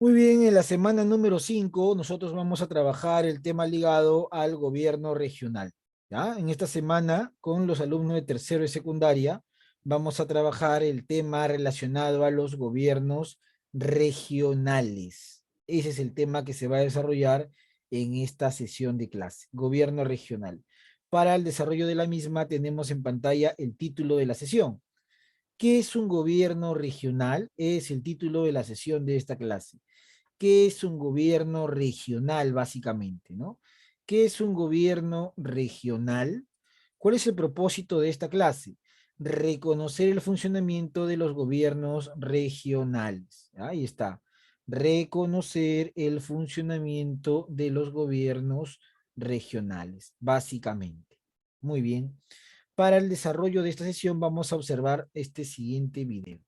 Muy bien, en la semana número 5 nosotros vamos a trabajar el tema ligado al gobierno regional. ¿Ya? En esta semana, con los alumnos de tercero y secundaria, vamos a trabajar el tema relacionado a los gobiernos regionales. Ese es el tema que se va a desarrollar en esta sesión de clase, gobierno regional. Para el desarrollo de la misma tenemos en pantalla el título de la sesión. ¿Qué es un gobierno regional? Es el título de la sesión de esta clase. ¿Qué es un gobierno regional, básicamente, ¿no? ¿Qué es un gobierno regional? ¿Cuál es el propósito de esta clase? Reconocer el funcionamiento de los gobiernos regionales. Ahí está. Reconocer el funcionamiento de los gobiernos regionales, básicamente. Muy bien. Para el desarrollo de esta sesión vamos a observar este siguiente video.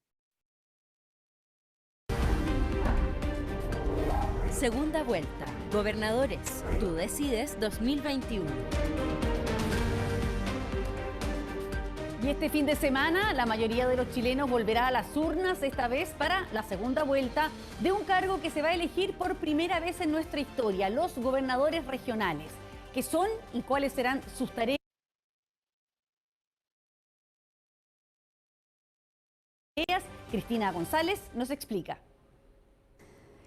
Segunda vuelta. Gobernadores. Tú decides 2021. Y este fin de semana, la mayoría de los chilenos volverá a las urnas, esta vez para la segunda vuelta de un cargo que se va a elegir por primera vez en nuestra historia, los gobernadores regionales. ¿Qué son y cuáles serán sus tareas? Cristina González nos explica.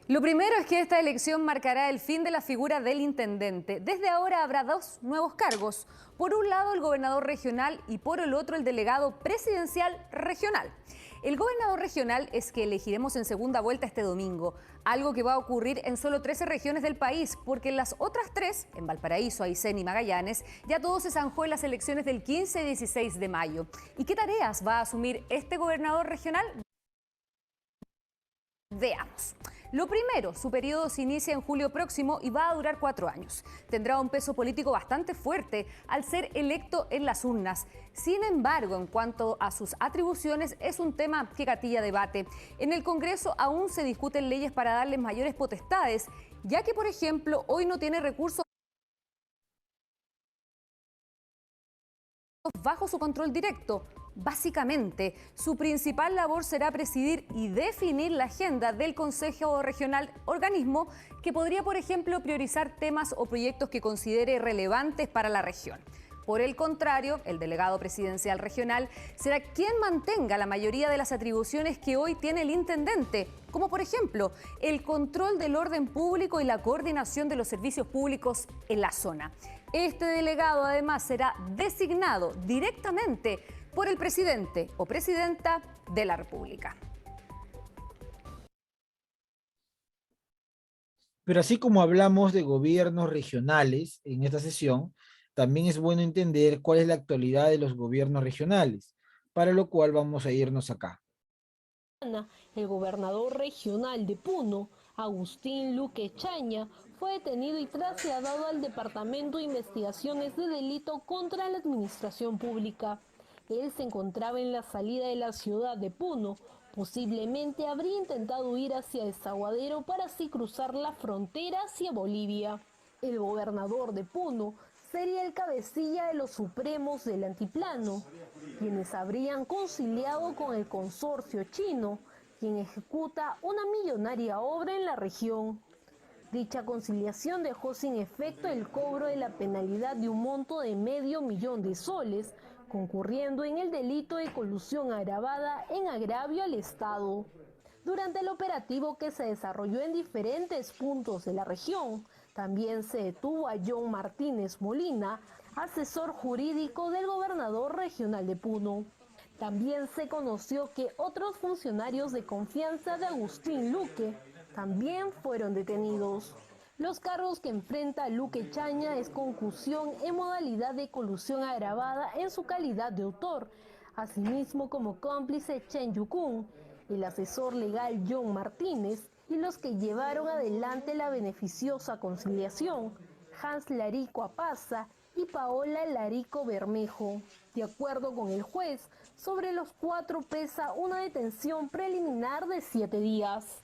Lo primero es que esta elección marcará el fin de la figura del intendente. Desde ahora habrá dos nuevos cargos. Por un lado el gobernador regional y por el otro el delegado presidencial regional. El gobernador regional es que elegiremos en segunda vuelta este domingo, algo que va a ocurrir en solo 13 regiones del país, porque en las otras 3, en Valparaíso, Aysén y Magallanes, ya todo se zanjó en las elecciones del 15 y 16 de mayo. ¿Y qué tareas va a asumir este gobernador regional? Veamos. Lo primero, su periodo se inicia en julio próximo y va a durar 4 años. Tendrá un peso político bastante fuerte al ser electo en las urnas. Sin embargo, en cuanto a sus atribuciones, es un tema que gatilla debate. En el Congreso aún se discuten leyes para darles mayores potestades, ya que, por ejemplo, hoy no tiene recursos bajo su control directo. Básicamente, su principal labor será presidir y definir la agenda del Consejo Regional, organismo que podría, por ejemplo, priorizar temas o proyectos que considere relevantes para la región. Por el contrario, el delegado presidencial regional será quien mantenga la mayoría de las atribuciones que hoy tiene el intendente, como por ejemplo el control del orden público y la coordinación de los servicios públicos en la zona. Este delegado además será designado directamente por el presidente o presidenta de la República. Pero así como hablamos de gobiernos regionales en esta sesión, también es bueno entender cuál es la actualidad de los gobiernos regionales, para lo cual vamos a irnos acá. El gobernador regional de Puno, Agustín Luque Chaña, fue detenido y trasladado al Departamento de Investigaciones de Delito contra la Administración Pública. Él se encontraba en la salida de la ciudad de Puno. Posiblemente habría intentado huir hacia Desaguadero para así cruzar la frontera hacia Bolivia. El gobernador de Puno sería el cabecilla de los supremos del Altiplano, quienes habrían conciliado con el consorcio chino, quien ejecuta una millonaria obra en la región. Dicha conciliación dejó sin efecto el cobro de la penalidad de un monto de $500,000 concurriendo en el delito de colusión agravada en agravio al Estado. Durante el operativo que se desarrolló en diferentes puntos de la región, también se detuvo a John Martínez Molina, asesor jurídico del gobernador regional de Puno. También se conoció que otros funcionarios de confianza de Agustín Luque también fueron detenidos. Los cargos que enfrenta Luque Chaña es concusión en modalidad de colusión agravada en su calidad de autor, asimismo como cómplice Chen Yukun, el asesor legal John Martínez y los que llevaron adelante la beneficiosa conciliación, Hans Larico Apaza y Paola Larico Bermejo. De acuerdo con el juez, sobre los 4 pesa una detención preliminar de 7 días.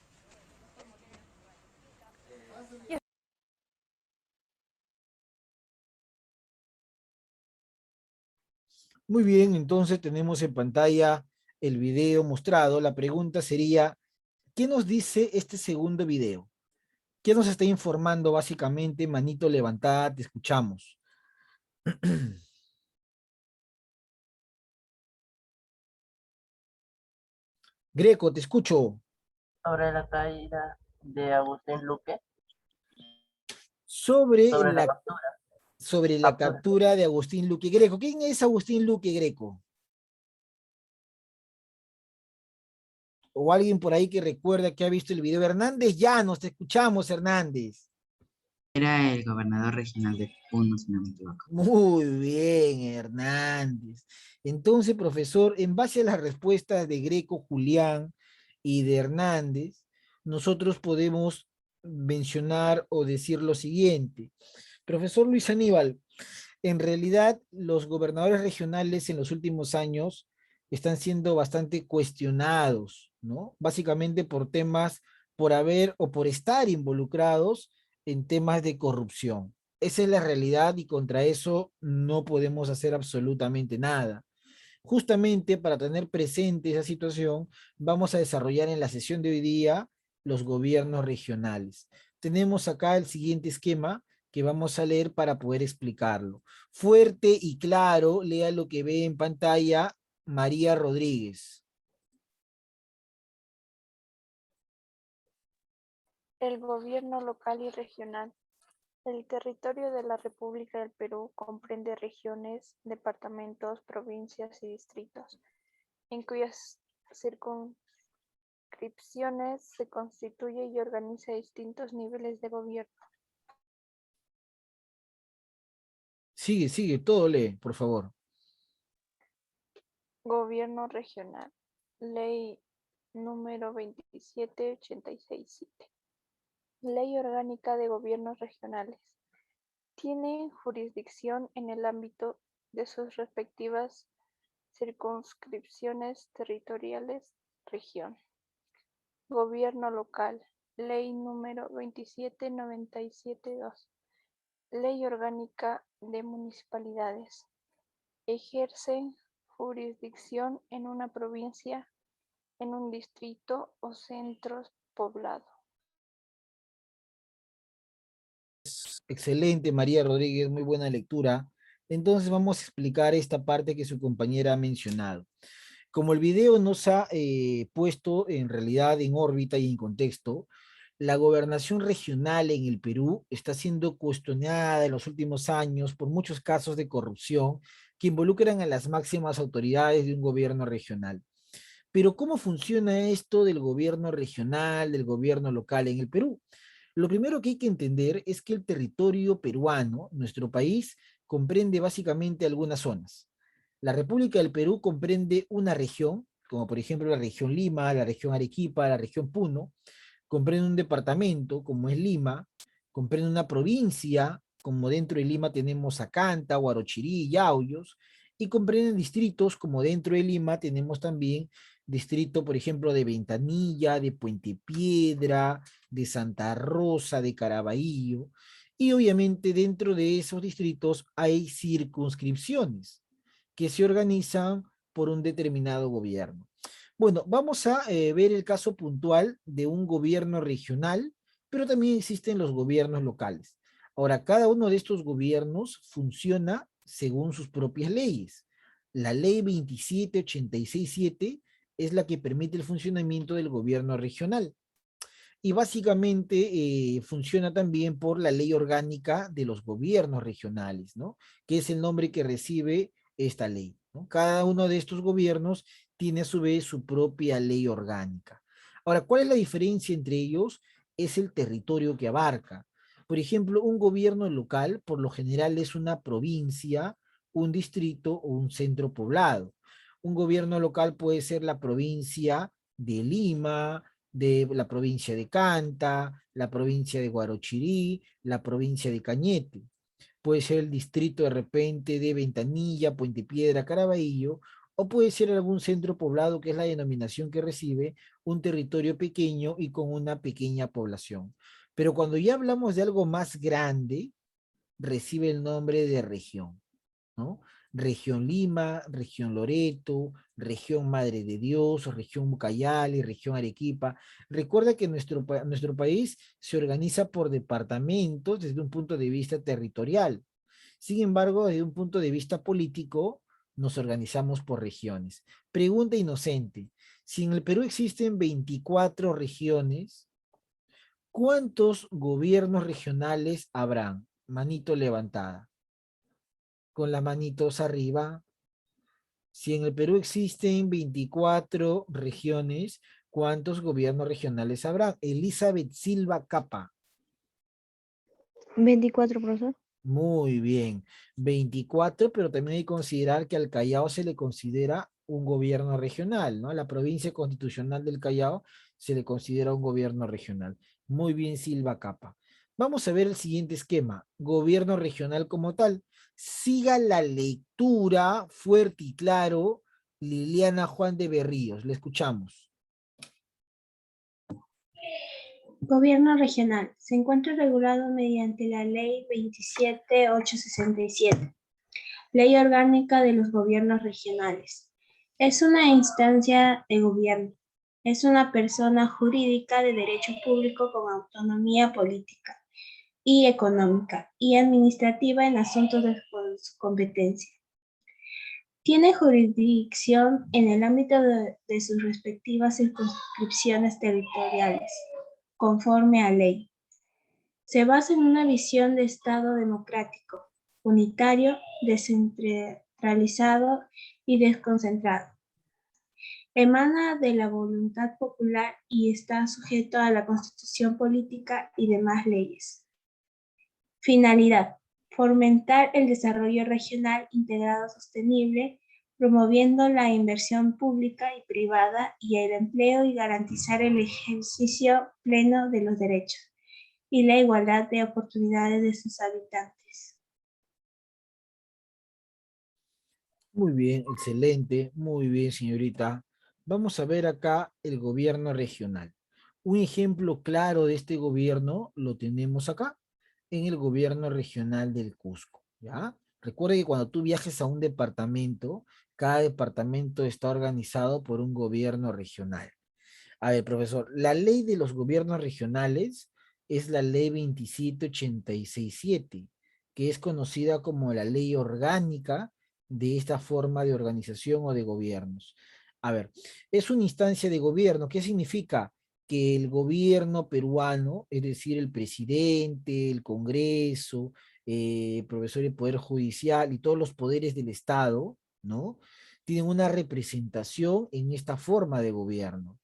Muy bien, entonces tenemos en pantalla el video mostrado. La pregunta sería, ¿Qué nos dice este segundo video? ¿Qué nos está informando básicamente? Manito levantada, te escuchamos. Greco, te escucho. Sobre la caída de Agustín Luque, Sobre sobre la la, sobre la captura. captura de Agustín Luque Greco. ¿Quién es Agustín Luque Greco? O alguien por ahí que recuerda que ha visto el video. Hernández Llanos, te escuchamos, Hernández. Era el gobernador regional de Puno, si no me equivoco. Muy bien, Hernández. Entonces, profesor, en base a las respuestas de Greco, Julián y de Hernández, nosotros podemos mencionar o decir lo siguiente. Profesor Luis Aníbal, en realidad los gobernadores regionales en los últimos años están siendo bastante cuestionados, ¿no? Básicamente por temas, por haber o por estar involucrados en temas de corrupción. Esa es la realidad y contra eso no podemos hacer absolutamente nada. Justamente para tener presente esa situación, vamos a desarrollar en la sesión de hoy día los gobiernos regionales. Tenemos acá el siguiente esquema que vamos a leer para poder explicarlo. Fuerte y claro, lea lo que ve en pantalla María Rodríguez. El gobierno local y regional. El territorio de la República del Perú comprende regiones, departamentos, provincias y distritos, en cuyas circunscripciones se constituye y organiza distintos niveles de gobierno. Sigue, todo lee, por favor. Gobierno regional. Ley número 27867. Ley Orgánica de Gobiernos Regionales. Tiene jurisdicción en el ámbito de sus respectivas circunscripciones territoriales, región. Gobierno local. Ley número 27972. Ley Orgánica de Municipalidades. Ejercen jurisdicción en una provincia, en un distrito o centro poblado. Excelente, María Rodríguez, muy buena lectura. Entonces vamos a explicar esta parte que su compañera ha mencionado. Como el video nos ha puesto en realidad en órbita y en contexto, la gobernación regional en el Perú está siendo cuestionada en los últimos años por muchos casos de corrupción que involucran a las máximas autoridades de un gobierno regional. Pero ¿cómo funciona esto del gobierno regional, del gobierno local en el Perú? Lo primero que hay que entender es que el territorio peruano, nuestro país, comprende básicamente algunas zonas. La República del Perú comprende una región, como por ejemplo la región Lima, la región Arequipa, la región Puno, comprende un departamento, como es Lima, comprende una provincia, como dentro de Lima tenemos a Canta, Huarochirí, Yauyos, y comprenden distritos, como dentro de Lima tenemos también distrito, por ejemplo, de Ventanilla, de Puente Piedra, de Santa Rosa, de Caraballo, y obviamente dentro de esos distritos hay circunscripciones que se organizan por un determinado gobierno. Bueno, vamos a ver el caso puntual de un gobierno regional, pero también existen los gobiernos locales. Ahora, cada uno de estos gobiernos funciona según sus propias leyes. La ley 27867 es la que permite el funcionamiento del gobierno regional. Y básicamente funciona también por la ley orgánica de los gobiernos regionales, ¿no? Que es el nombre que recibe esta ley, ¿no? Cada uno de estos gobiernos tiene a su vez su propia ley orgánica. Ahora, ¿cuál es la diferencia entre ellos? Es el territorio que abarca. Por ejemplo, un gobierno local por lo general es una provincia, un distrito o un centro poblado. Un gobierno local puede ser la provincia de Lima, de la provincia de Canta, la provincia de Huarochirí, la provincia de Cañete. Puede ser el distrito de repente de Ventanilla, Puente Piedra, Caraballo, o puede ser algún centro poblado que es la denominación que recibe un territorio pequeño y con una pequeña población. Pero cuando ya hablamos de algo más grande, recibe el nombre de región, ¿no? Región Lima, región Loreto, región Madre de Dios, región Ucayali, región Arequipa. Recuerda que nuestro país se organiza por departamentos desde un punto de vista territorial. Sin embargo, desde un punto de vista político, nos organizamos por regiones. Pregunta inocente. Si en el Perú existen 24 regiones, ¿cuántos gobiernos regionales habrán? Manito levantada. Con las manitos arriba. Si en el Perú existen 24 regiones, ¿cuántos gobiernos regionales habrá? Elizabeth Silva Capa. 24, profesor. Muy bien. 24, pero también hay que considerar que al Callao se le considera un gobierno regional, ¿no? La provincia constitucional del Callao se le considera un gobierno regional. Muy bien, Silva Capa. Vamos a ver el siguiente esquema. Gobierno regional como tal. Siga la lectura fuerte y claro, Liliana Juan de Berríos. Le escuchamos. Gobierno regional. Se encuentra regulado mediante la Ley 27867, Ley Orgánica de los Gobiernos Regionales. Es una instancia de gobierno. Es una persona jurídica de derecho público con autonomía política y económica y administrativa en asuntos de su competencia. Tiene jurisdicción en el ámbito de sus respectivas circunscripciones territoriales, conforme a ley. Se basa en una visión de Estado democrático, unitario, descentralizado y desconcentrado. Emana de la voluntad popular y está sujeto a la Constitución política y demás leyes. Finalidad: fomentar el desarrollo regional integrado sostenible, promoviendo la inversión pública y privada y el empleo y garantizar el ejercicio pleno de los derechos y la igualdad de oportunidades de sus habitantes. Muy bien, excelente, muy bien, señorita. Vamos a ver acá el gobierno regional. Un ejemplo claro de este gobierno lo tenemos acá, en el gobierno regional del Cusco, ¿ya? Recuerda que cuando tú viajes a un departamento, cada departamento está organizado por un gobierno regional. A ver, profesor, la ley de los gobiernos regionales es la ley 27867, que es conocida como la ley orgánica de esta forma de organización o de gobiernos. A ver, es una instancia de gobierno. ¿Qué significa? Que el gobierno peruano, es decir, el presidente, el Congreso, profesor del Poder Judicial y todos los poderes del Estado, ¿no? Tienen una representación en esta forma de gobierno.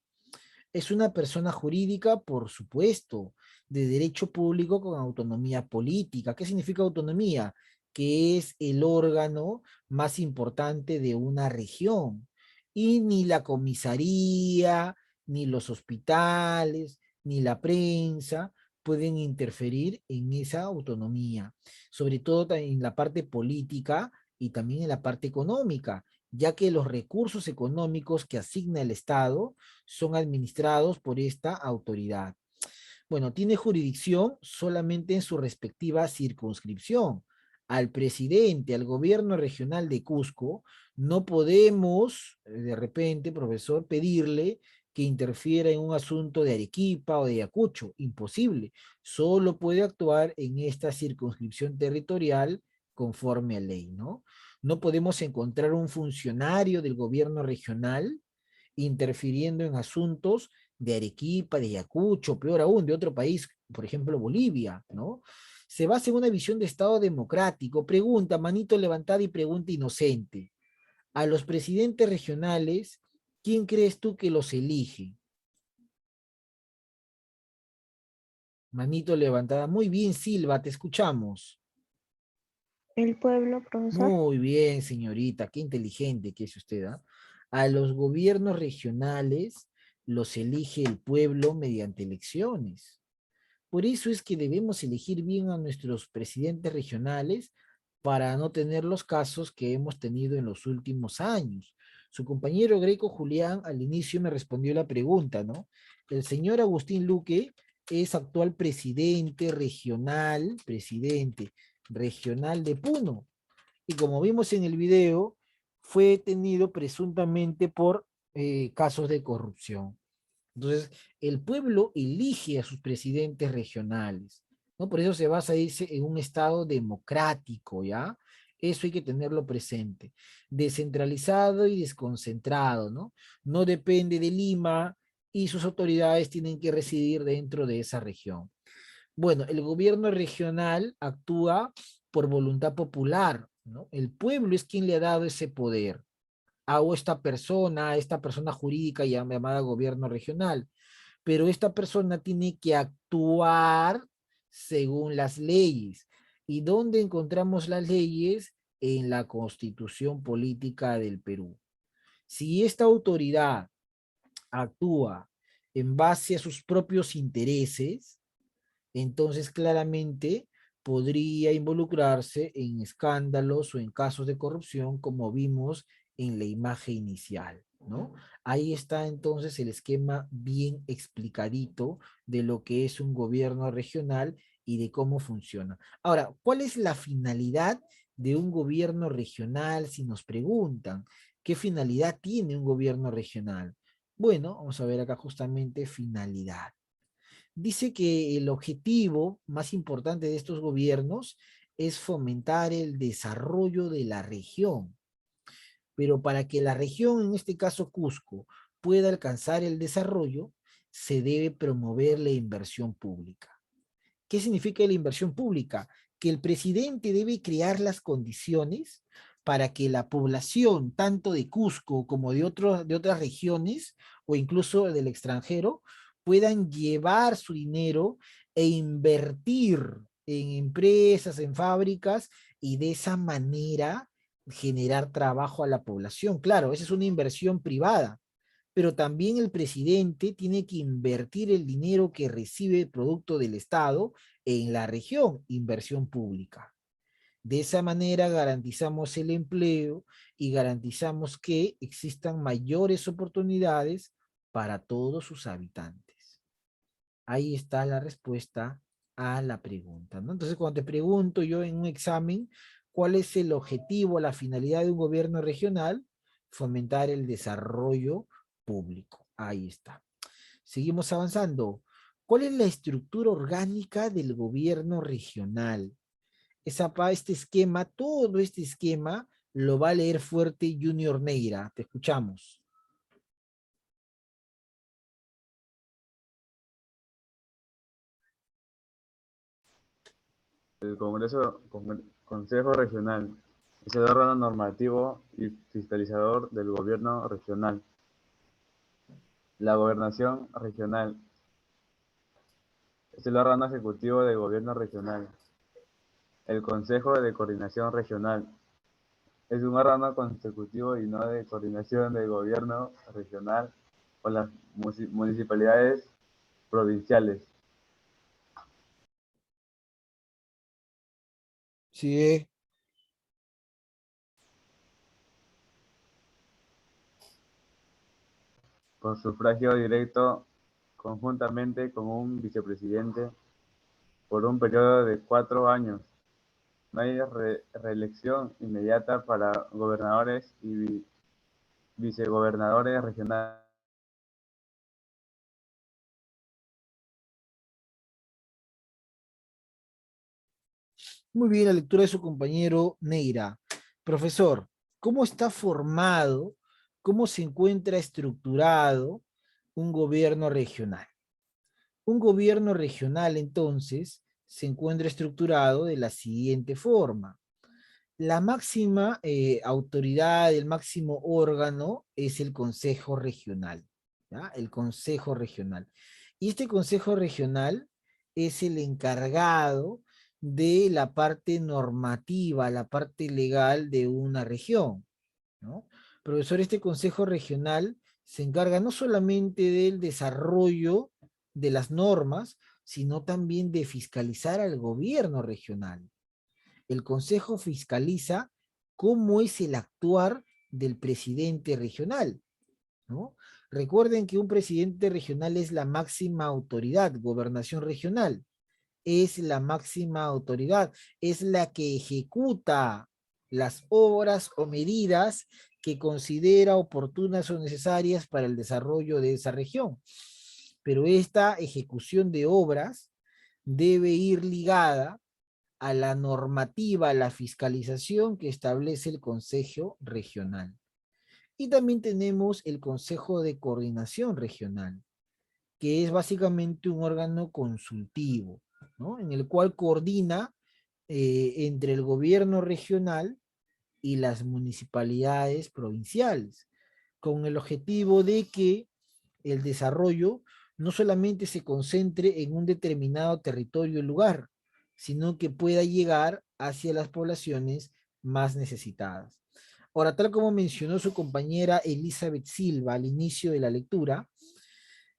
Es una persona jurídica, por supuesto, de derecho público con autonomía política. ¿Qué significa autonomía? Que es el órgano más importante de una región. Y ni la comisaría, ni los hospitales, ni la prensa pueden interferir en esa autonomía, sobre todo en la parte política y también en la parte económica, ya que los recursos económicos que asigna el Estado son administrados por esta autoridad. Bueno, tiene jurisdicción solamente en su respectiva circunscripción. Al presidente, al gobierno regional de Cusco, no podemos, de repente, profesor, pedirle que interfiera en un asunto de Arequipa o de Ayacucho. Imposible. Solo puede actuar en esta circunscripción territorial conforme a ley, ¿no? No podemos encontrar un funcionario del gobierno regional interfiriendo en asuntos de Arequipa, de Ayacucho, peor aún, de otro país, por ejemplo, Bolivia, ¿no? Se basa en una visión de Estado democrático. Pregunta, manito levantada y pregunta inocente. A los presidentes regionales, ¿quién crees tú que los elige? Manito levantada. Muy bien, Silva, te escuchamos. El pueblo, profesor. Muy bien, señorita, qué inteligente que es usted, ¿ah? A los gobiernos regionales los elige el pueblo mediante elecciones. Por eso es que debemos elegir bien a nuestros presidentes regionales para no tener los casos que hemos tenido en los últimos años. Su compañero Greco Julián al inicio me respondió la pregunta, ¿no? El señor Agustín Luque es actual presidente regional de Puno. y como vimos en el video, fue detenido presuntamente por casos de corrupción. Entonces, el pueblo elige a sus presidentes regionales, ¿no? Por eso se basa, dice, en un estado democrático, ¿ya? Eso hay que tenerlo presente. Descentralizado y desconcentrado, ¿no? No depende de Lima y sus autoridades tienen que residir dentro de esa región. Bueno, el gobierno regional actúa por voluntad popular, ¿no? El pueblo es quien le ha dado ese poder a esta persona jurídica llamada gobierno regional, pero esta persona tiene que actuar según las leyes. ¿Y dónde encontramos las leyes? En la Constitución Política del Perú. Si esta autoridad actúa en base a sus propios intereses, entonces claramente podría involucrarse en escándalos o en casos de corrupción como vimos en la imagen inicial, ¿no? Ahí está entonces el esquema bien explicadito de lo que es un gobierno regional y de cómo funciona. Ahora, ¿cuál es la finalidad de un gobierno regional? Si nos preguntan, ¿qué finalidad tiene un gobierno regional? Bueno, vamos a ver acá justamente finalidad. Dice que el objetivo más importante de estos gobiernos es fomentar el desarrollo de la región. Pero para que la región, en este caso Cusco, pueda alcanzar el desarrollo, se debe promover la inversión pública. ¿Qué significa la inversión pública? Que el presidente debe crear las condiciones para que la población, tanto de Cusco como de otras regiones, o incluso del extranjero, puedan llevar su dinero e invertir en empresas, en fábricas, y de esa manera generar trabajo a la población. Claro, esa es una inversión privada, pero también el presidente tiene que invertir el dinero que recibe producto del Estado en la región, inversión pública. De esa manera garantizamos el empleo y garantizamos que existan mayores oportunidades para todos sus habitantes. Ahí está la respuesta a la pregunta, ¿no? Entonces, cuando te pregunto yo en un examen, ¿cuál es el objetivo, la finalidad de un gobierno regional? Fomentar el desarrollo público. Ahí está. Seguimos avanzando. ¿Cuál es la estructura orgánica del gobierno regional? Este esquema, todo este esquema, lo va a leer fuerte Junior Neira. Te escuchamos. El Consejo Regional es el órgano normativo y fiscalizador del gobierno regional. La Gobernación Regional es el órgano ejecutivo del gobierno regional. El Consejo de Coordinación Regional es un órgano consecutivo y no de coordinación del gobierno regional o las municipalidades provinciales. Sí. Por sufragio directo, conjuntamente con un vicepresidente, por un periodo de 4 años. No hay reelección inmediata para gobernadores y vicegobernadores regionales. Muy bien la lectura de su compañero Neira. Profesor, ¿cómo está formado, cómo se encuentra estructurado un gobierno regional? Un gobierno regional, entonces, se encuentra estructurado de la siguiente forma. La máxima autoridad, el máximo órgano es el Consejo Regional, ¿ya? El Consejo Regional. Y este Consejo Regional es el encargado de la parte normativa, la parte legal de una región, ¿no? Profesor, este Consejo Regional se encarga no solamente del desarrollo de las normas, sino también de fiscalizar al gobierno regional. El Consejo fiscaliza cómo es el actuar del presidente regional, ¿no? Recuerden que un presidente regional es la máxima autoridad, gobernación regional, es la máxima autoridad, es la que ejecuta las obras o medidas que considera oportunas o necesarias para el desarrollo de esa región. Pero esta ejecución de obras debe ir ligada a la normativa, a la fiscalización que establece el Consejo Regional. Y también tenemos el Consejo de Coordinación Regional, que es básicamente un órgano consultivo, ¿no? En el cual coordina entre el gobierno regional y las municipalidades provinciales, con el objetivo de que el desarrollo no solamente se concentre en un determinado territorio o lugar, sino que pueda llegar hacia las poblaciones más necesitadas. Ahora, tal como mencionó su compañera Elizabeth Silva al inicio de la lectura,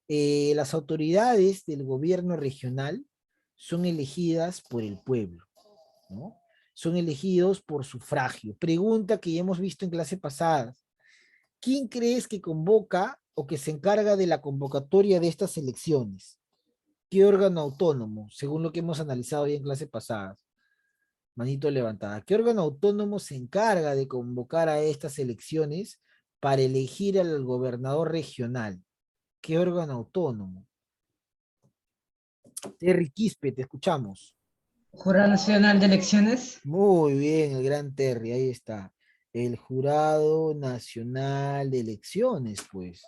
las autoridades del gobierno regional son elegidas por el pueblo, ¿no? Son elegidos por sufragio. Pregunta que ya hemos visto en clase pasadas. ¿Quién crees que convoca o que se encarga de la convocatoria de estas elecciones? ¿Qué órgano autónomo? Según lo que hemos analizado ya en clase pasadas. Manito levantada. ¿Qué órgano autónomo se encarga de convocar a estas elecciones para elegir al gobernador regional? ¿Qué órgano autónomo? Terry Quispe, te escuchamos. Jurado Nacional de Elecciones. Muy bien, el gran Terry, ahí está. El Jurado Nacional de Elecciones, pues,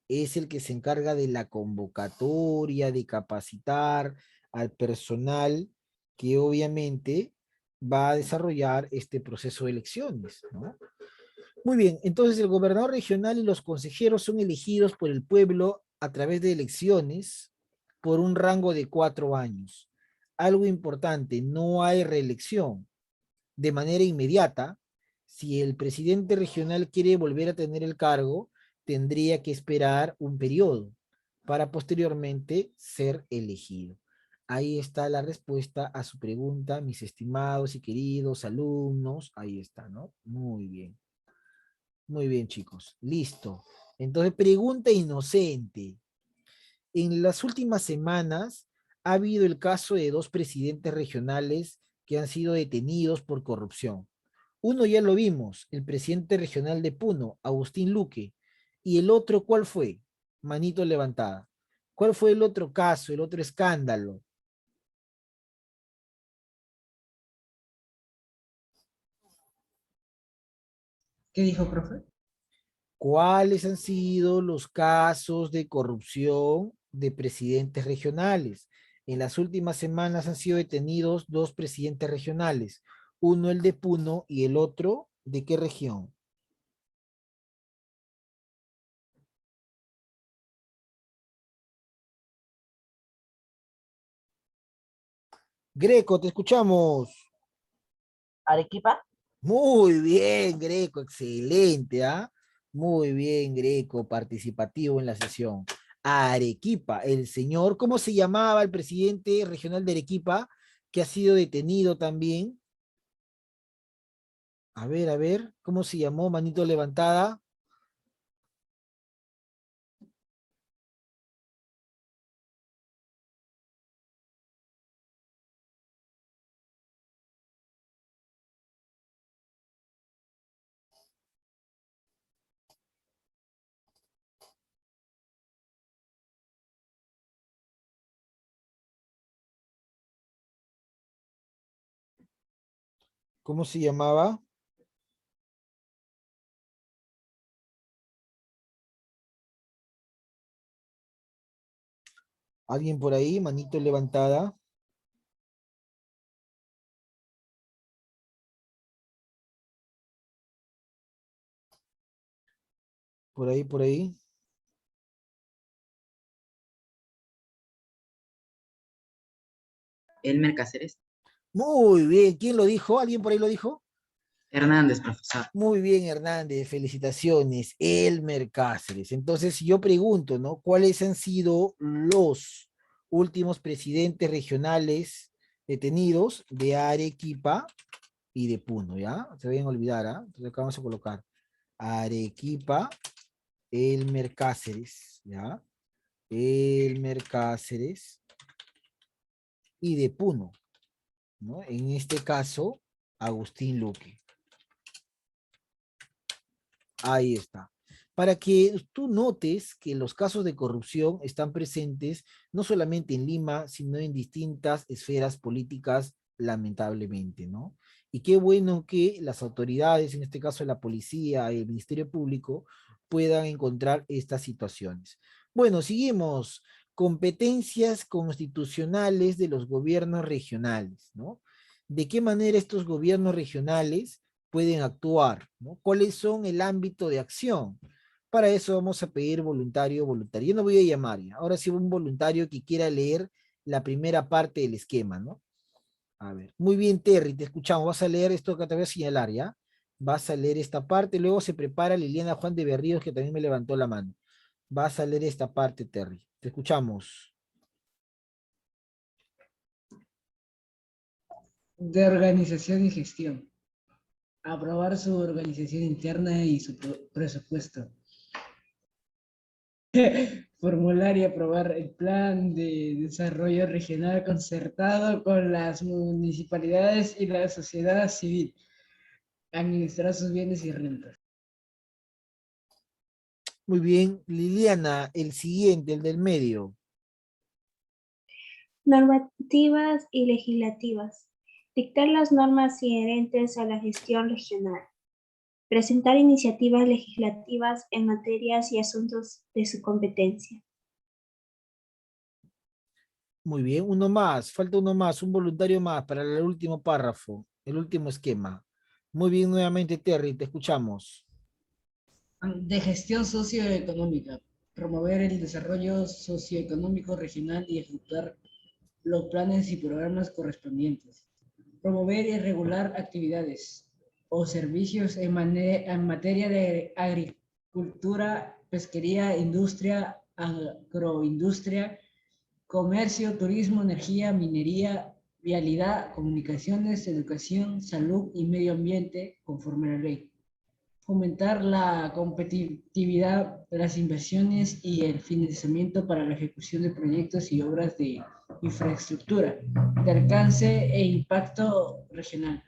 es el que se encarga de la convocatoria, de capacitar al personal que obviamente va a desarrollar este proceso de elecciones, ¿no? Muy bien, entonces el gobernador regional y los consejeros son elegidos por el pueblo a través de elecciones por un rango de 4 años. Algo importante, no hay reelección de manera inmediata. Si el presidente regional quiere volver a tener el cargo, tendría que esperar un periodo para posteriormente ser elegido. Ahí está la respuesta a su pregunta, mis estimados y queridos alumnos. Ahí está, ¿no? Muy bien. Muy bien, chicos. Listo. Entonces, pregunta inocente. En las últimas semanas ha habido el caso de 2 presidentes regionales que han sido detenidos por corrupción. Uno ya lo vimos, el presidente regional de Puno, Agustín Luque. ¿Y el otro cuál fue? Manito levantada. ¿Cuál fue el otro caso, el otro escándalo? ¿Qué dijo, profe? ¿Cuáles han sido los casos de corrupción de presidentes regionales? En las últimas semanas han sido detenidos 2 presidentes regionales, uno el de Puno y el otro, ¿de qué región? Greco, te escuchamos. Arequipa. Muy bien, Greco, excelente, ¿ah? Muy bien, Greco, participativo en la sesión. Arequipa, el señor, ¿cómo se llamaba el presidente regional de Arequipa que ha sido detenido también? A ver, ¿cómo se llamó? Manito levantada. ¿Cómo se llamaba? ¿Alguien por ahí? Manito levantada. Por ahí, por ahí. Elmer Cáceres. Muy bien, ¿quién lo dijo? ¿Alguien por ahí lo dijo? Hernández, profesor. Muy bien, Hernández, felicitaciones. Elmer Cáceres. Entonces, yo pregunto, ¿no? ¿Cuáles han sido los últimos presidentes regionales detenidos de Arequipa y de Puno, ¿ya? Se deben olvidar, ¿ah? Entonces, acá vamos a colocar Arequipa, Elmer Cáceres, ¿ya? Elmer Cáceres y de Puno, ¿no? En este caso, Agustín Luque. Ahí está. Para que tú notes que los casos de corrupción están presentes no solamente en Lima, sino en distintas esferas políticas, lamentablemente, ¿no? Y qué bueno que las autoridades, en este caso la policía y el Ministerio Público, puedan encontrar estas situaciones. Bueno, seguimos. Competencias constitucionales de los gobiernos regionales, ¿no? ¿De qué manera estos gobiernos regionales pueden actuar, ¿no? ¿Cuáles son el ámbito de acción? Para eso vamos a pedir voluntario o voluntaria. Yo no voy a llamar ya. Ahora sí un voluntario que quiera leer la primera parte del esquema, ¿no? A ver. Muy bien, Terry, te escuchamos. Vas a leer esto que te voy a señalar, ¿ya? Vas a leer esta parte. Luego se prepara Liliana Juan de Berríos, que también me levantó la mano. Vas a leer esta parte, Terry. Te escuchamos. De organización y gestión. Aprobar su organización interna y su presupuesto. Formular y aprobar el plan de desarrollo regional concertado con las municipalidades y la sociedad civil. Administrar sus bienes y rentas. Muy bien, Liliana, el siguiente, el del medio. Normativas y legislativas. Dictar las normas inherentes a la gestión regional. Presentar iniciativas legislativas en materias y asuntos de su competencia. Muy bien, uno más, falta uno más, un voluntario más para el último párrafo, el último esquema. Muy bien, nuevamente, Terry, te escuchamos. De gestión socioeconómica. Promover el desarrollo socioeconómico regional y ejecutar los planes y programas correspondientes. Promover y regular actividades o servicios en materia de agricultura, pesquería, industria, agroindustria, comercio, turismo, energía, minería, vialidad, comunicaciones, educación, salud y medio ambiente, conforme a la ley. Fomentar la competitividad de las inversiones y el financiamiento para la ejecución de proyectos y obras de infraestructura de alcance e impacto regional.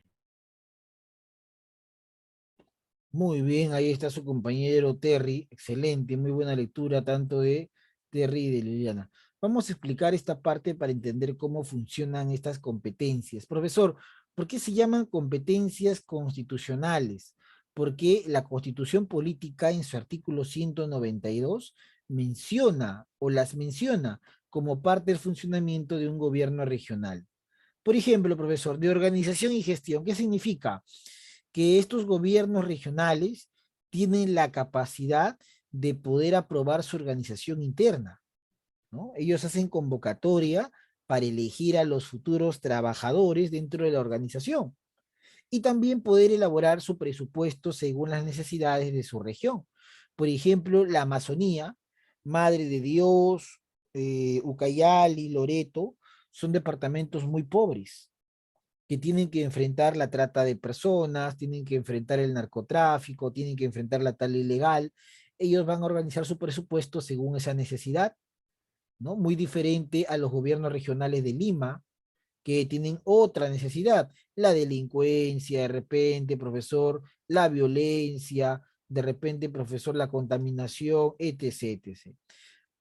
Muy bien, ahí está su compañero Terry, excelente, muy buena lectura tanto de Terry y de Liliana. Vamos a explicar esta parte para entender cómo funcionan estas competencias. Profesor, ¿por qué se llaman competencias constitucionales? Porque la Constitución Política en su artículo 192 menciona o las menciona como parte del funcionamiento de un gobierno regional. Por ejemplo, profesor, de organización y gestión, ¿qué significa? Que estos gobiernos regionales tienen la capacidad de poder aprobar su organización interna, ¿no? Ellos hacen convocatoria para elegir a los futuros trabajadores dentro de la organización y también poder elaborar su presupuesto según las necesidades de su región. Por ejemplo, la Amazonía, Madre de Dios, Ucayali, Loreto, son departamentos muy pobres que tienen que enfrentar la trata de personas, tienen que enfrentar el narcotráfico, tienen que enfrentar la tala ilegal. Ellos van a organizar su presupuesto según esa necesidad, ¿no? Muy diferente a los gobiernos regionales de Lima, que tienen otra necesidad, la delincuencia, de repente, profesor, la violencia, de repente, profesor, la contaminación, etc., etc.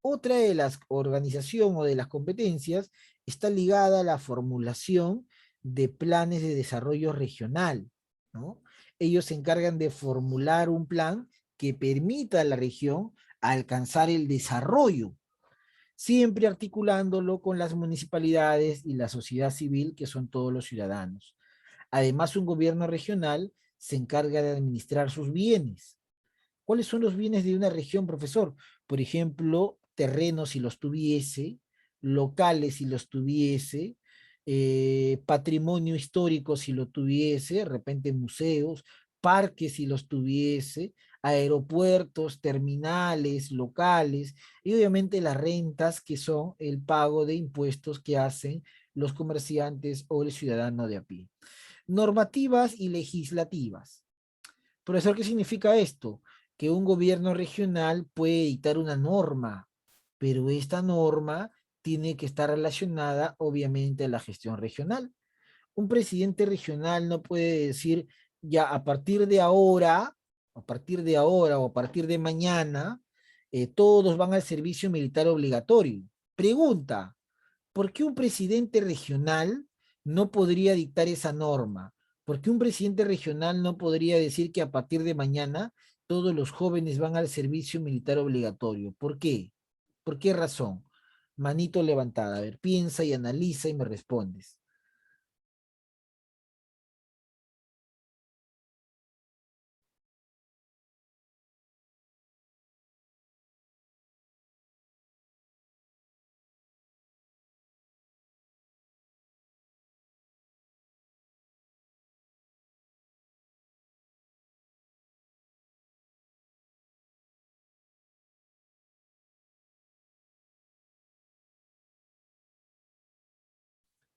Otra de las organizaciones o de las competencias está ligada a la formulación de planes de desarrollo regional, ¿no? Ellos se encargan de formular un plan que permita a la región alcanzar el desarrollo, siempre articulándolo con las municipalidades y la sociedad civil, que son todos los ciudadanos. Además, un gobierno regional se encarga de administrar sus bienes. ¿Cuáles son los bienes de una región, profesor? Por ejemplo, terrenos si los tuviese, locales si los tuviese, patrimonio histórico si lo tuviese, de repente museos, parques si los tuviese, aeropuertos, terminales, locales, y obviamente las rentas que son el pago de impuestos que hacen los comerciantes o el ciudadano de a pie. Normativas y legislativas. Profesor, ¿qué significa esto? Que un gobierno regional puede dictar una norma, pero esta norma tiene que estar relacionada obviamente a la gestión regional. Un presidente regional no puede decir, ya a partir de ahora a partir de ahora o a partir de mañana, todos van al servicio militar obligatorio. Pregunta, ¿por qué un presidente regional no podría dictar esa norma? ¿Por qué un presidente regional no podría decir que a partir de mañana todos los jóvenes van al servicio militar obligatorio? ¿Por qué? ¿Por qué razón? Manito levantada. A ver, piensa y analiza y me respondes.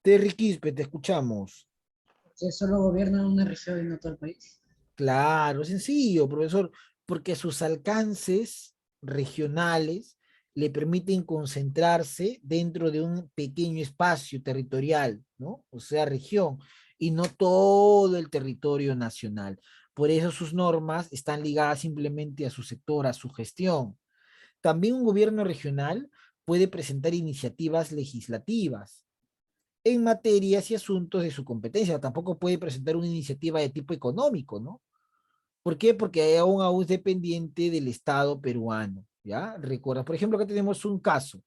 Terry Quispe, te escuchamos. Que solo gobierna una región y no todo el país. Claro, sencillo, profesor, porque sus alcances regionales le permiten concentrarse dentro de un pequeño espacio territorial, ¿no? O sea, región, y no todo el territorio nacional. Por eso sus normas están ligadas simplemente a su sector, a su gestión. También un gobierno regional puede presentar iniciativas legislativas en materias y asuntos de su competencia. Tampoco puede presentar una iniciativa de tipo económico, ¿no? ¿Por qué? Porque aún es dependiente del Estado peruano, ¿ya? Recuerda, por ejemplo, acá tenemos un caso.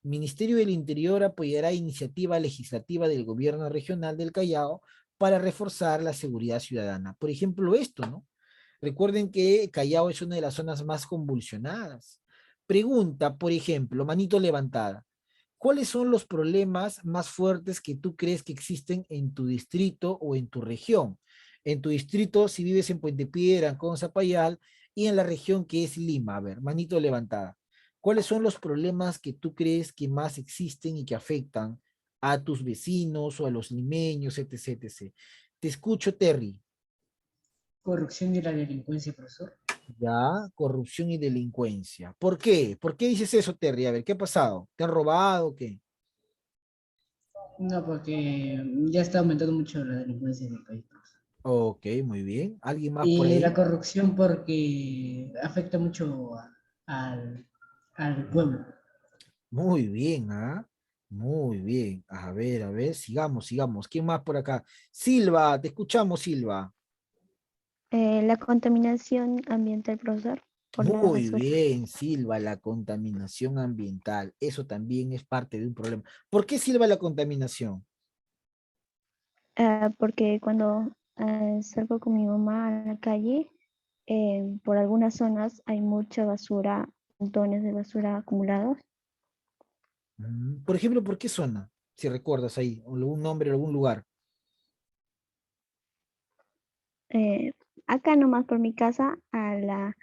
Ministerio del Interior apoyará iniciativa legislativa del gobierno regional del Callao para reforzar la seguridad ciudadana. Por ejemplo, esto, ¿no? Recuerden que Callao es una de las zonas más convulsionadas. Pregunta, por ejemplo, manito levantada. ¿Cuáles son los problemas más fuertes que tú crees que existen en tu distrito o en tu región? En tu distrito, si vives en Puente Piedra, en Zapayal, y en la región que es Lima. A ver, manito levantada. ¿Cuáles son los problemas que tú crees que más existen y que afectan a tus vecinos o a los limeños, etc, etc? Te escucho, Terry. Corrupción y la delincuencia, profesor. Ya, corrupción y delincuencia. ¿Por qué? ¿Por qué dices eso, Terry? A ver, ¿qué ha pasado? ¿Te han robado o qué? No, porque ya está aumentando mucho la delincuencia en el país, profesor. Ok, muy bien. ¿Alguien más por Y ahí? la corrupción porque afecta mucho al pueblo. Muy bien, ¿ah? Muy bien. A ver, sigamos, sigamos. ¿Quién más por acá? Silva, te escuchamos, Silva. La contaminación ambiental, profesor, por la Muy basura. bien, Silva, la contaminación ambiental. Eso también es parte de un problema. ¿Por qué, Silva, la contaminación? Porque cuando salgo con mi mamá a la calle, por algunas zonas hay mucha basura, montones de basura acumulados. Por ejemplo, ¿por qué zona? Si recuerdas ahí, o algún nombre, algún lugar. Eh, Acá nomás por mi casa, a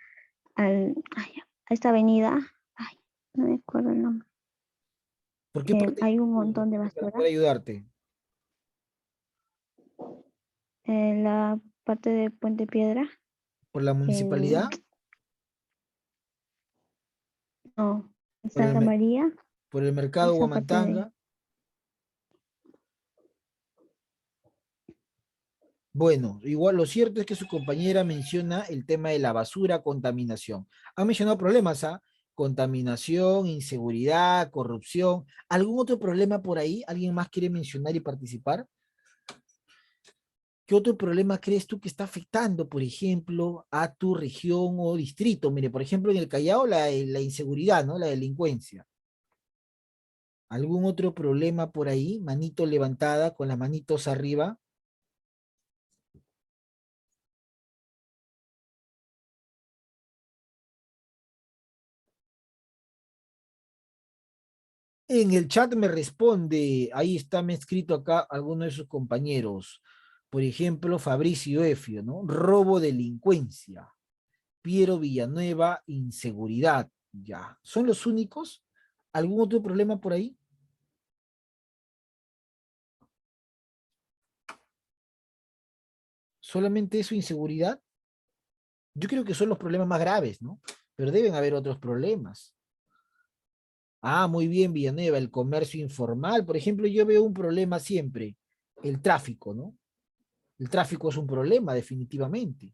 esta avenida, ay, no me acuerdo el nombre, ¿Por qué parte hay un montón de para basura. poder ayudarte? En la parte de Puente Piedra, ¿Por la municipalidad? no, en ¿Por Santa María, por el mercado esa parte de ahí. Huamantanga? Bueno, igual lo cierto es que su compañera menciona el tema de la basura, contaminación. Ha mencionado problemas, ¿ah? Contaminación, inseguridad, corrupción. ¿Algún otro problema por ahí? ¿Alguien más quiere mencionar y participar? ¿Qué otro problema crees tú que está afectando, por ejemplo, a tu región o distrito? Mire, por ejemplo, en el Callao la inseguridad, ¿no? La delincuencia. ¿Algún otro problema por ahí? Manito levantada, con las manitos arriba. En el chat me responde, ahí está me escrito acá alguno de sus compañeros. Por ejemplo, Fabricio Efio, ¿no? Robo, delincuencia. Piero Villanueva, inseguridad. Ya. ¿Son los únicos? ¿Algún otro problema por ahí? ¿Solamente eso, inseguridad? Yo creo que son los problemas más graves, ¿no? Pero deben haber otros problemas. Ah, muy bien, Villanueva, el comercio informal. Por ejemplo, yo veo un problema siempre, el tráfico, ¿no? El tráfico es un problema, definitivamente,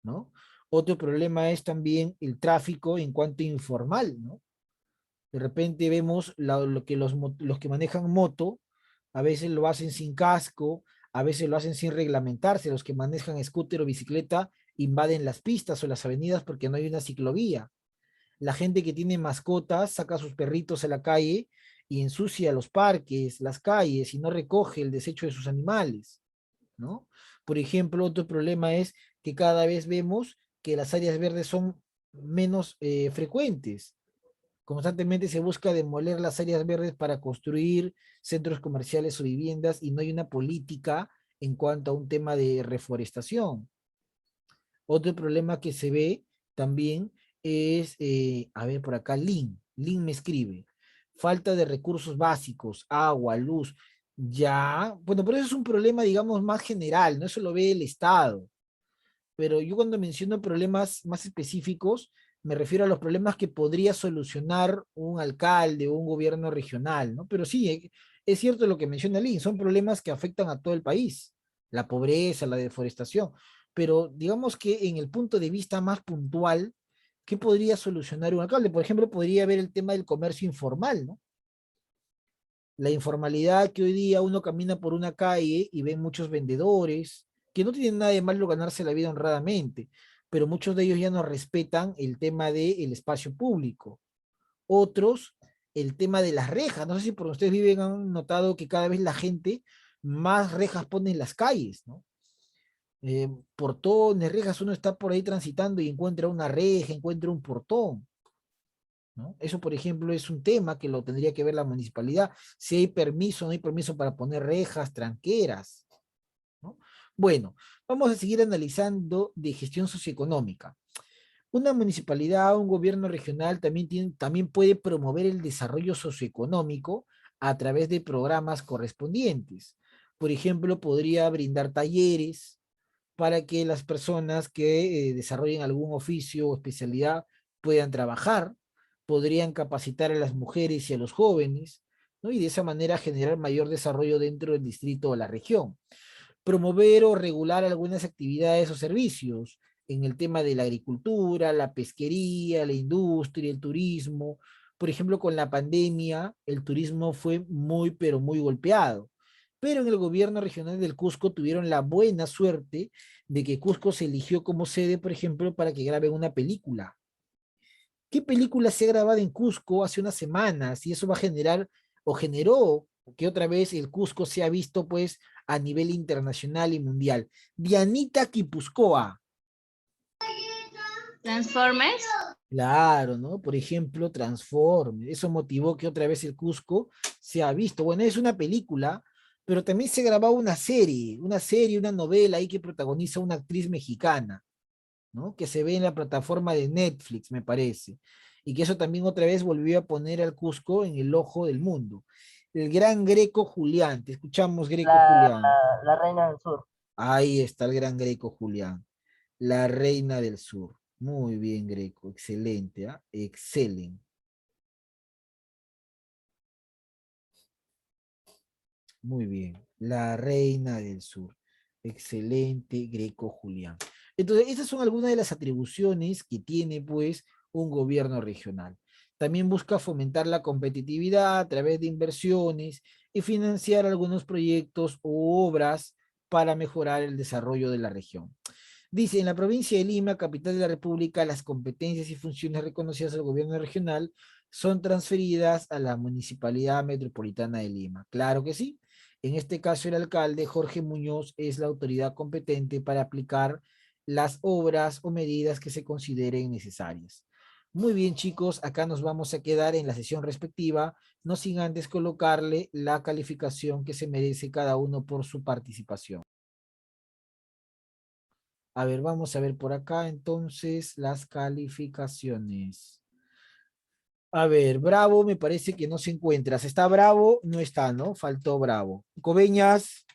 ¿no? Otro problema es también el tráfico en cuanto informal, ¿no? De repente vemos lo que los que manejan moto, a veces lo hacen sin casco, a veces lo hacen sin reglamentarse. Los que manejan scooter o bicicleta invaden las pistas o las avenidas porque no hay una ciclovía. La gente que tiene mascotas saca a sus perritos a la calle y ensucia los parques, las calles y no recoge el desecho de sus animales, ¿no? Por ejemplo, otro problema es que cada vez vemos que las áreas verdes son menos frecuentes. Constantemente se busca demoler las áreas verdes para construir centros comerciales o viviendas y no hay una política en cuanto a un tema de reforestación. Otro problema que se ve también es, a ver por acá, Lin me escribe, falta de recursos básicos, agua, luz, ya, bueno, pero eso es un problema, digamos, más general, no eso lo ve el Estado, pero yo cuando menciono problemas más específicos, me refiero a los problemas que podría solucionar un alcalde o un gobierno regional, ¿no? Pero sí, es cierto lo que menciona Lin, son problemas que afectan a todo el país, la pobreza, la deforestación, pero digamos que en el punto de vista más puntual, ¿qué podría solucionar un alcalde? Por ejemplo, podría ver el tema del comercio informal, ¿no? La informalidad que hoy día uno camina por una calle y ve muchos vendedores, que no tienen nada de malo ganarse la vida honradamente, pero muchos de ellos ya no respetan el tema del espacio público. Otros, el tema de las rejas. No sé si por ustedes viven han notado que cada vez la gente más rejas pone en las calles, ¿no? Portones, rejas, uno está por ahí transitando y encuentra una reja, encuentra un portón, ¿no? Eso, por ejemplo, es un tema que lo tendría que ver la municipalidad, si hay permiso o no hay permiso para poner rejas, tranqueras, ¿no? Bueno, vamos a seguir analizando de gestión socioeconómica. Una municipalidad, un gobierno regional también puede promover el desarrollo socioeconómico a través de programas correspondientes. Por ejemplo, podría brindar talleres para que las personas que desarrollen algún oficio o especialidad puedan trabajar, podrían capacitar a las mujeres y a los jóvenes, ¿no? Y de esa manera generar mayor desarrollo dentro del distrito o la región. Promover o regular algunas actividades o servicios en el tema de la agricultura, la pesquería, la industria, el turismo. Por ejemplo, con la pandemia, el turismo fue muy, pero muy golpeado. Pero en el gobierno regional del Cusco tuvieron la buena suerte de que Cusco se eligió como sede, por ejemplo, para que graben una película. ¿Qué película se ha grabado en Cusco hace unas semanas? Y eso va a generar, o generó, que otra vez el Cusco se ha visto, pues, a nivel internacional y mundial. Dianita Quipuscoa. Transformers. Claro, ¿no? Por ejemplo, Transformers. Eso motivó que otra vez el Cusco se ha visto. Bueno, es una película, pero también se grabó una serie, una novela ahí que protagoniza una actriz mexicana, ¿no? Que se ve en la plataforma de Netflix, me parece. Y que eso también otra vez volvió a poner al Cusco en el ojo del mundo. El gran Greco Julián. Te escuchamos, Greco Julián. La Reina del Sur. Ahí está el gran Greco Julián. La Reina del Sur. Muy bien, Greco. Excelente, ¿ah? Excelente. Muy bien. La Reina del Sur. Excelente, Greco Julián. Entonces, esas son algunas de las atribuciones que tiene, pues, un gobierno regional. También busca fomentar la competitividad a través de inversiones y financiar algunos proyectos o obras para mejorar el desarrollo de la región. Dice, en la provincia de Lima, capital de la República, las competencias y funciones reconocidas al gobierno regional son transferidas a la Municipalidad Metropolitana de Lima. Claro que sí. En este caso, el alcalde Jorge Muñoz es la autoridad competente para aplicar las obras o medidas que se consideren necesarias. Muy bien, chicos, acá nos vamos a quedar en la sesión respectiva, no sin antes colocarle la calificación que se merece cada uno por su participación. A ver, vamos a ver por acá entonces las calificaciones. A ver, Bravo me parece que no se encuentra. ¿Está Bravo? No está, ¿no? Faltó Bravo. Coveñas.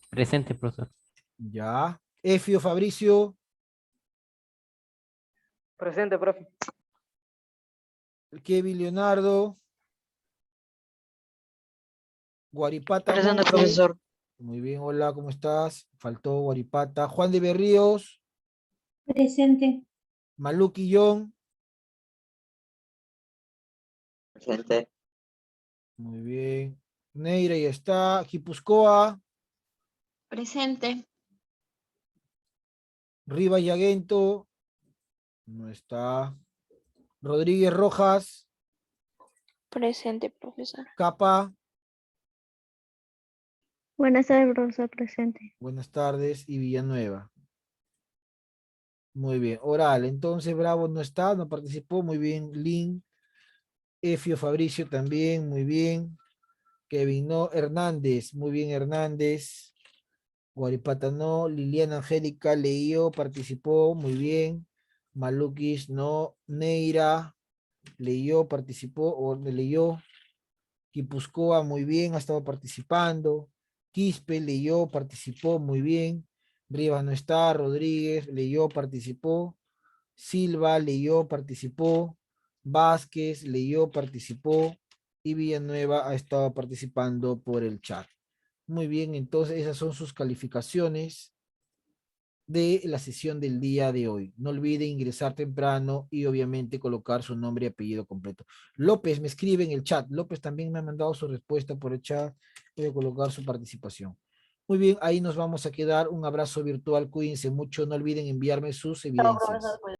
Presente, profesor. Ya. Efio Fabricio. Presente, profe. Kevin Leonardo. Guaripata. Presente, Monte. profesor. Muy bien, hola, ¿cómo estás? Faltó Guaripata. Juan de Berríos. Presente. Maluki John. Presente. Muy bien. Neira ya está. Guipúzcoa. Presente. Rivas Yagento. No está. Rodríguez Rojas. Presente, profesor. Capa. Buenas tardes, profesor, presente. Buenas tardes. Y Villanueva. Muy bien. Oral. Entonces Bravo no está, no participó. Muy bien. Lin. Efio Fabricio también. Muy bien. Kevin no. Hernández. Muy bien, Hernández. Guaripata no. Liliana Angélica leyó, participó. Muy bien. Malukis no. Neira leyó, participó o leyó. Guipúzcoa muy bien, ha estado participando. Quispe leyó, participó muy bien. Rivas no está. Rodríguez leyó, participó. Silva leyó, participó. Vázquez leyó, participó. Y Villanueva ha estado participando por el chat. Muy bien, entonces esas son sus calificaciones de la sesión del día de hoy. No olvide ingresar temprano y obviamente colocar su nombre y apellido completo. López me escribe en el chat. López también me ha mandado su respuesta por el chat. Voy a colocar su participación. Muy bien, ahí nos vamos a quedar. Un abrazo virtual. Cuídense mucho. No olviden enviarme sus Chao, evidencias. profesor.